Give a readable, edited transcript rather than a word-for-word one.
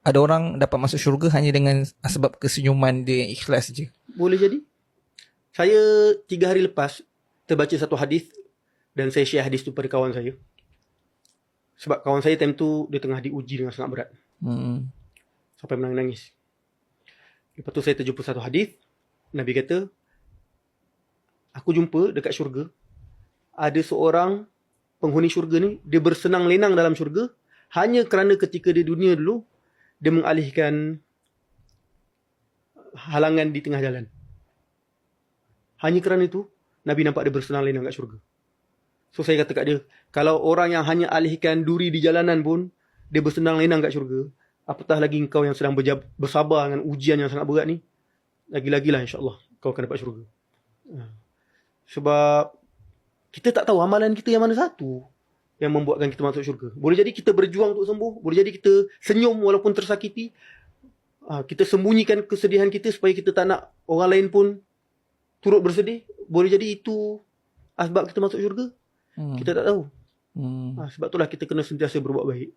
ada orang dapat masuk syurga hanya dengan sebab kesenyuman dia yang ikhlas je. Boleh jadi. Saya 3 hari lepas terbaca satu hadis dan saya share hadis tu pada kawan saya. Sebab kawan saya time tu dia tengah diuji dengan sangat berat. Sampai menangis-nangis. Lepas tu saya terjumpa satu hadis. Nabi kata, aku jumpa dekat syurga, ada seorang penghuni syurga ni, dia bersenang lenang dalam syurga hanya kerana ketika dia dunia dulu, dia mengalihkan halangan di tengah jalan. Hanya kerana itu, Nabi nampak dia bersenang lenang kat syurga. So saya kata kat dia, kalau orang yang hanya alihkan duri di jalanan pun, dia bersenang lenang kat syurga, apatah lagi engkau yang sedang bersabar dengan ujian yang sangat berat ni, lagi-lagilah insyaAllah kau akan dapat syurga. Sebab kita tak tahu amalan kita yang mana satu yang membuatkan kita masuk syurga. Boleh jadi kita berjuang untuk sembuh, boleh jadi kita senyum walaupun tersakiti, kita sembunyikan kesedihan kita supaya kita tak nak orang lain pun turut bersedih. Boleh jadi itu asbab kita masuk syurga. Kita tak tahu. Sebab itulah kita kena sentiasa berbuat baik.